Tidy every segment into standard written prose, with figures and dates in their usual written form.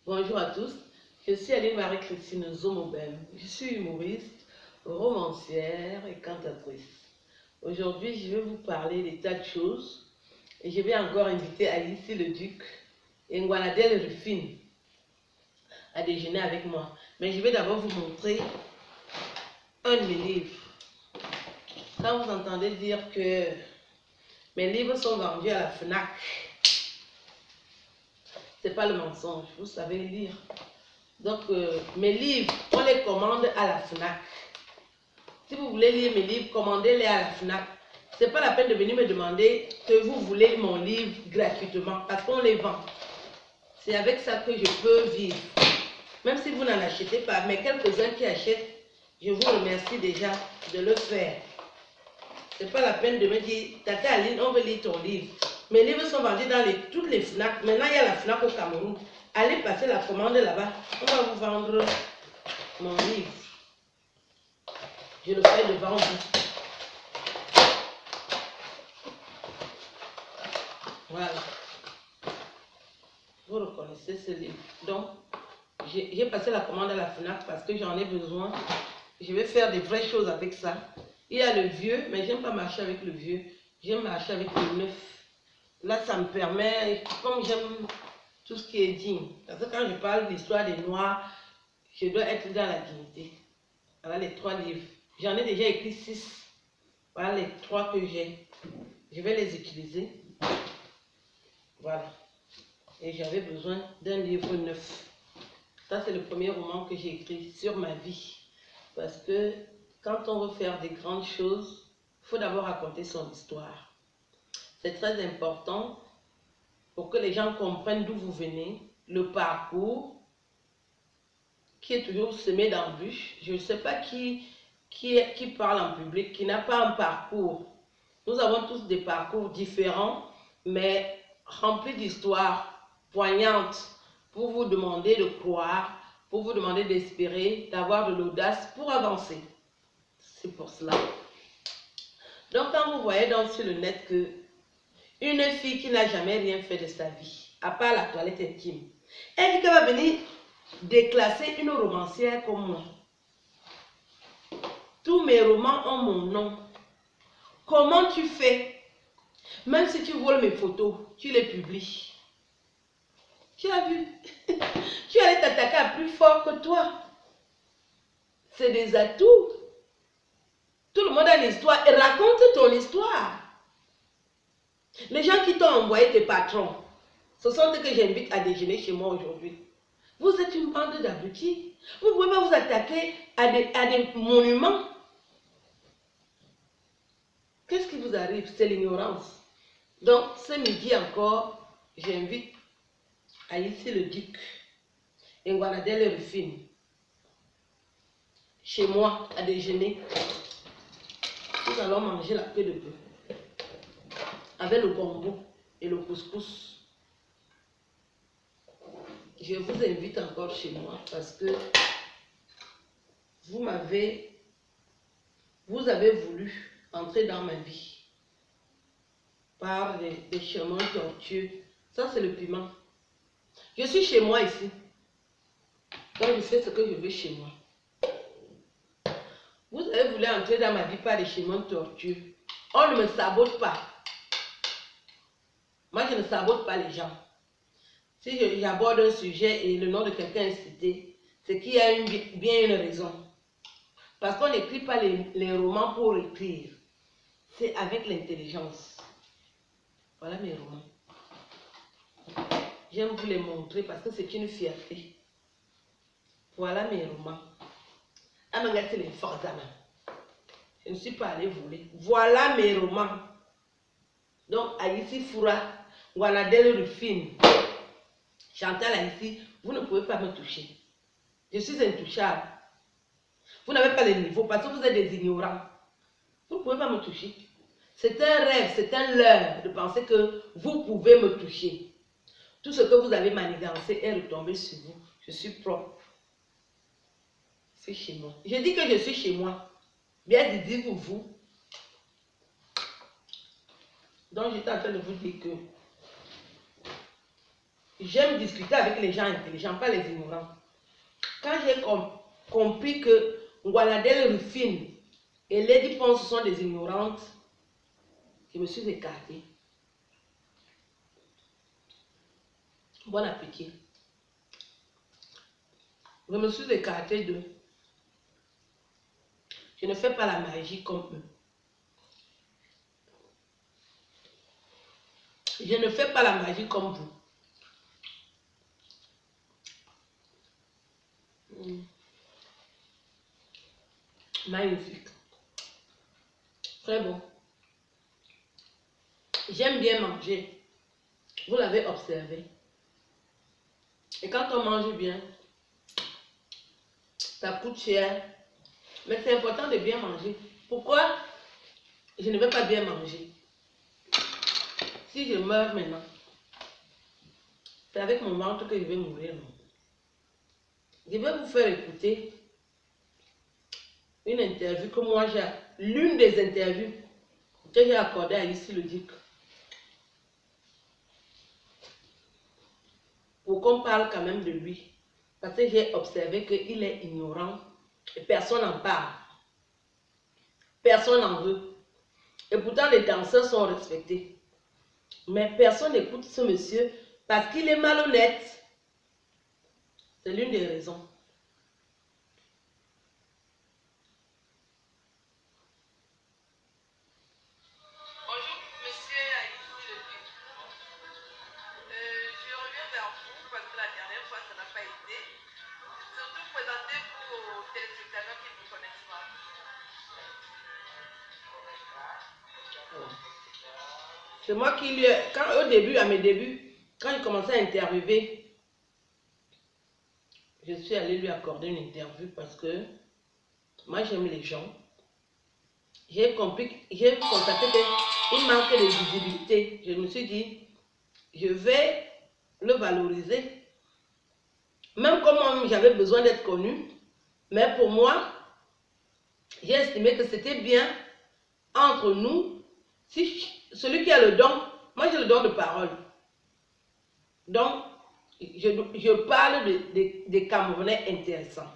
Bonjour à tous, je suis Aline Marie-Christine Zomobem. Je suis humoriste, romancière et cantatrice. Aujourd'hui, je vais vous parler des tas de choses et je vais encore inviter Alice le Duc et Ngwanadel Rufine à déjeuner avec moi. Mais je vais d'abord vous montrer un de mes livres. Quand vous entendez dire que mes livres sont vendus à la FNAC, c'est pas le mensonge, vous savez lire. Donc, mes livres, on les commande à la FNAC. Si vous voulez lire mes livres, commandez-les à la FNAC. C'est pas la peine de venir me demander que vous voulez mon livre gratuitement, parce qu'on les vend. C'est avec ça que je peux vivre. Même si vous n'en achetez pas, mais quelques-uns qui achètent, je vous remercie déjà de le faire. C'est pas la peine de me dire, Tata Aline, on veut lire ton livre. Mes livres sont vendus dans toutes les FNAC. Maintenant, il y a la FNAC au Cameroun. Allez passer la commande là-bas. On va vous vendre mon livre. Je le fais devant vous. Voilà. Vous reconnaissez ce livre. Donc, j'ai passé la commande à la FNAC parce que j'en ai besoin. Je vais faire des vraies choses avec ça. Il y a le vieux, mais j'aime pas marcher avec le vieux. J'aime marcher avec le neuf. Là, ça me permet, comme j'aime tout ce qui est digne. Parce que quand je parle de l'histoire des Noirs, je dois être dans la dignité. Voilà les 3 livres. J'en ai déjà écrit 6. Voilà les 3 que j'ai. Je vais les utiliser. Voilà. Et j'avais besoin d'un livre neuf. Ça, c'est le premier roman que j'ai écrit sur ma vie. Parce que quand on veut faire des grandes choses, il faut d'abord raconter son histoire. C'est très important pour que les gens comprennent d'où vous venez, le parcours qui est toujours semé d'embûches. Je ne sais pas qui parle en public, qui n'a pas un parcours. Nous avons tous des parcours différents, mais remplis d'histoires poignantes pour vous demander de croire, pour vous demander d'espérer, d'avoir de l'audace pour avancer. C'est pour cela. Donc, quand vous voyez sur le net que une fille qui n'a jamais rien fait de sa vie, à part la toilette intime, elle dit qu'elle va venir déclasser une romancière comme moi. Tous mes romans ont mon nom. Comment tu fais? Même si tu voles mes photos, tu les publies. Tu as vu? Tu allais t'attaquer à plus fort que toi. C'est des atouts. Tout le monde a l'histoire. Et raconte ton histoire. Les gens qui t'ont envoyé tes patrons, ce sont ceux que j'invite à déjeuner chez moi aujourd'hui. Vous êtes une bande d'abrutis. Vous ne pouvez pas vous attaquer à des monuments. Qu'est-ce qui vous arrive? C'est l'ignorance. Donc, ce midi encore, j'invite Alice le Duc et Ngwanadel Rufine chez moi à déjeuner. Nous allons manger la queue de bœuf avec le gombo et le couscous. Je vous invite encore chez moi parce que vous avez voulu entrer dans ma vie par des chemins tortueux. Ça, c'est le piment. Je suis chez moi ici. Donc, je fais ce que je veux chez moi. Vous avez voulu entrer dans ma vie par des chemins tortueux. On ne me sabote pas. Moi, je ne sabote pas les gens. Si j'aborde un sujet et le nom de quelqu'un est cité, c'est qu'il y a bien une raison. Parce qu'on n'écrit pas les romans pour écrire. C'est avec l'intelligence. Voilà mes romans. J'aime vous les montrer parce que c'est une fierté. Voilà mes romans. Amangati les Forzana. Je ne suis pas allée voler. Voilà mes romans. Donc, Aïssi Foura, Ngwanadel Rufine, Chantal Aïssi, vous ne pouvez pas me toucher. Je suis intouchable. Vous n'avez pas le niveau parce que vous êtes des ignorants. Vous ne pouvez pas me toucher. C'est un rêve, c'est un leurre de penser que vous pouvez me toucher. Tout ce que vous avez manigancé est retombé sur vous. Je suis propre. Je suis chez moi. Je dis que je suis chez moi. Bien dit pour vous. Donc j'étais en train de vous dire que j'aime discuter avec les gens intelligents, pas les ignorants. Quand j'ai compris que Ngwanadel Rufine et Lady Ponce sont des ignorantes, je me suis écartée. Bon appétit. Je me suis écartée d'eux. Je ne fais pas la magie comme eux. Je ne fais pas la magie comme vous. Magnifique. Très bon. J'aime bien manger. Vous l'avez observé. Et quand on mange bien, ça coûte cher. Mais c'est important de bien manger. Pourquoi je ne vais pas bien manger? Si je meurs maintenant, c'est avec mon ventre que je vais mourir. Non? Je vais vous faire écouter une interview que moi j'ai, l'une des interviews que j'ai accordée à Ici le Duc. Pour qu'on parle quand même de lui. Parce que j'ai observé qu'il est ignorant et personne n'en parle. Personne n'en veut. Et pourtant les danseurs sont respectés. Mais personne n'écoute ce monsieur parce qu'il est malhonnête. C'est l'une des raisons. Bonjour, monsieur Ici le Duc. Je reviens vers vous parce que la dernière fois, ça n'a pas été. Surtout, présentez-vous aux téléspectateurs qui ne vous connaissent pas. C'est moi qui lui ai... Quand, au début, à mes débuts, quand il commençait à interviewer, je suis allée lui accorder une interview parce que moi, j'aime les gens. J'ai constaté qu'il manquait de visibilité. Je me suis dit, je vais le valoriser. Même comme j'avais besoin d'être connu, mais pour moi, j'ai estimé que c'était bien entre nous, si celui qui a le don, moi j'ai le don de parole. Donc, je parle des Camerounais intéressants.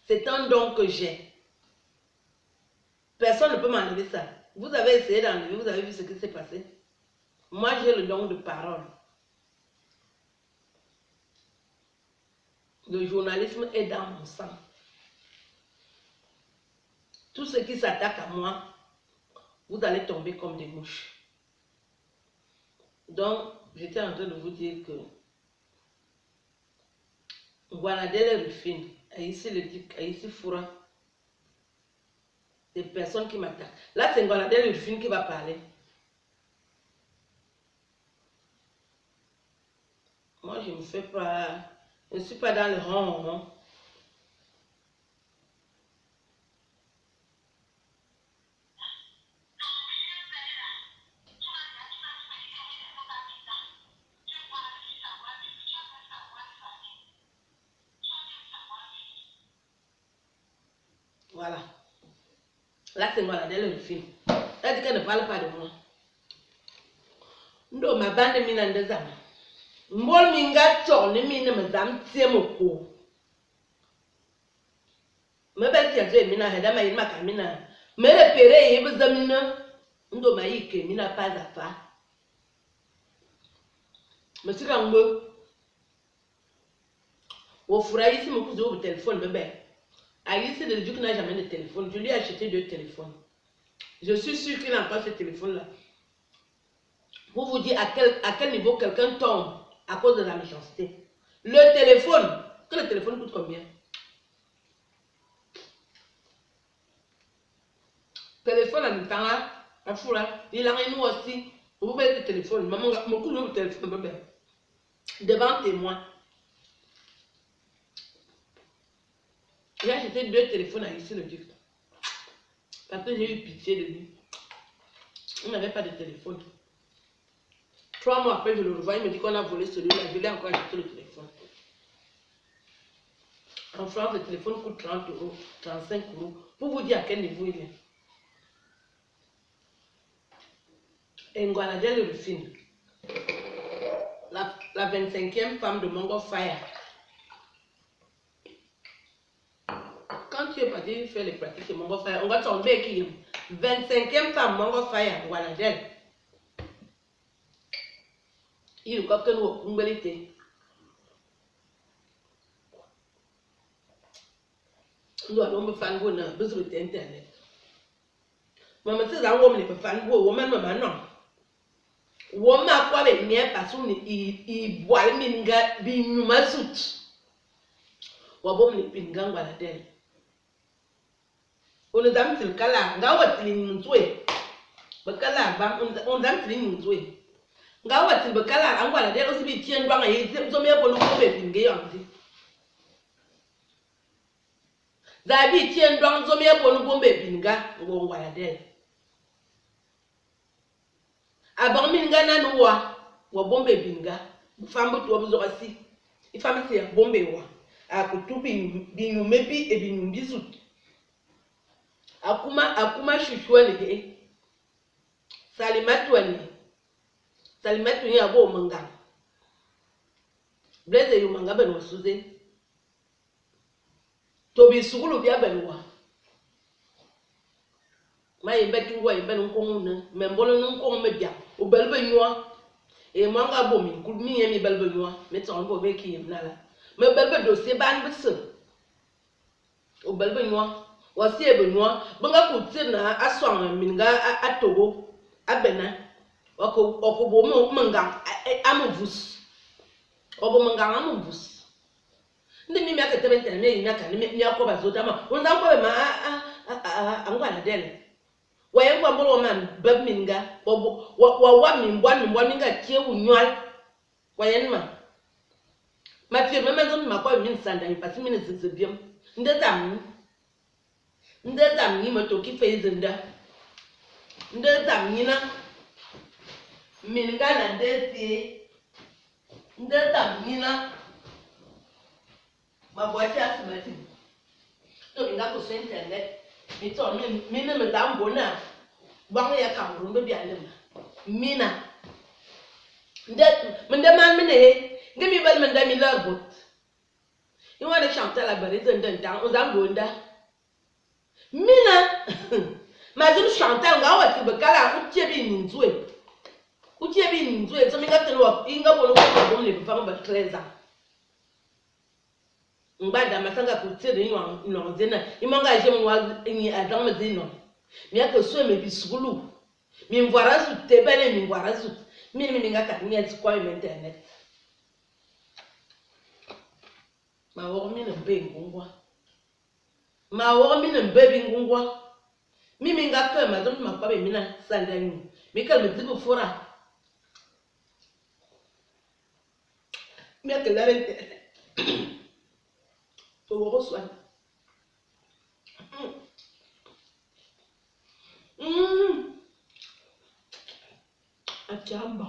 C'est un don que j'ai. Personne ne peut m'enlever ça. Vous avez essayé d'enlever, vous avez vu ce qui s'est passé. Moi, j'ai le don de parole. Le journalisme est dans mon sang. Tout ce qui s'attaque à moi, vous allez tomber comme des mouches. Donc, j'étais en train de vous dire que Ngwanadel Rufine, Ici le Duc, Ici Foura, des personnes qui m'attaquent. Là, c'est Ngwanadel Rufine qui va parler. Moi, je ne fais pas, je ne suis pas dans le rond. Voilà. Là, c'est Ngwanadel Rufine. Elle dit qu'elle ne parle pas de moi. Ndo ma bande mina ndezama. Mbol minga tchorne mine mazam tiemoko. Me bel tiaje mina heda ma yima kamina. Me repere yebe zamina. Ndo ma yike mina pas à pas. Monsieur Rambo. Au fura ici mon cousin au téléphone bébé. Ici le Duc n'a jamais de téléphone. Je lui ai acheté 2 téléphones. Je suis sûre qu'il n'a pas ce téléphone-là. Pour vous dire à quel niveau quelqu'un tombe à cause de la méchanceté. Le téléphone, que le téléphone coûte combien? Téléphone à temps à foura, il a nous aussi. Vous mettez le téléphone, maman, mon coup de téléphone, bébé. Devant témoin. J'ai acheté 2 téléphones à Ici le Duc. Parce que j'ai eu pitié de lui. Il n'avait pas de téléphone. 3 mois après, je le revois, il me dit qu'on a volé celui-là. Je l'ai encore acheté le téléphone. En France, le téléphone coûte 30 €, 35 €. Pour vous dire à quel niveau il est. Et Ngwanadel Rufine. la 25e femme de Mongo Fire. Quand tu es parti faire les pratiques de Mongo Fire, on va tomber qui 25e femme Mongo Fire, voilà d'elle. Il y a que nous avons nous allons faire un besoin d'internet. Maman, c'est un homme qui peut faire un woman, maman, non. Woman, quoi, avec mes personnes, il boit le minga, binuma sout. Wabom les pingang, voilà d'elle. On est dans le cas là, gawa tilin mutwe. Bakala, on dame tilin mutwe. Gawa til bakala, on voilà d'elle aussi bien tien bang et ils ont mis pour nous faire pinguer en dit. Zabi tien bang, ils ont mis pour nous faire pinga, on voilà d'elle. Abang minga nanu wa bombe binga fambo tu wabuzo kasi ifami se bombe wa akutubi binu mebi e binu bizu akuma shushwani de salimatu ya bo manga bleze yu manga beno suze tobi sugulu bia benwa mai beti ngwa ibenu nkonguna membolo nkong mebia obelbe nywa e manga bomi kulmi yemi belbe nywa meton bo be ki yemnala me belbe dossier ban bese obelbe nywa wasi ebe nywa banga kutina aswan minga atogo abena wako bo mo manga amuvus obo manga amuvus ndi mimi akatebe ntene yimi akane mi akoba zotama unza ko be ma angwana dele waye kwa mbolo man bab minga wa minga tie unywal waye nma matie meme zon makwa min sanda ni pasi min zizibiem ndezam ni mato ki feizinda ndezam ni na minga na ndezi ndezam ni na mabwacha asimati to minga ko internet mito mina mezambo na bang ya Cameroon be bialema mina mende man mene ngemi bal menda mi larbot you want to chanter la barize ndanda on zambo nda mina mazun chanter nga wati bekala utiebi ninzwe so minga telo inga bolo ko le fama ba 13 ans mbada masanga kutire no zena imanga je mwa ni adam zeno miaka so me bisugulu mi mvara su tebele mi mvara su mimi ngaka ni kwa internet ma wo mi mbe ngungwa mimi ngaka ma don ma kwa be mina sandani mika mzibu fura miaka la to reçoit. Achamba.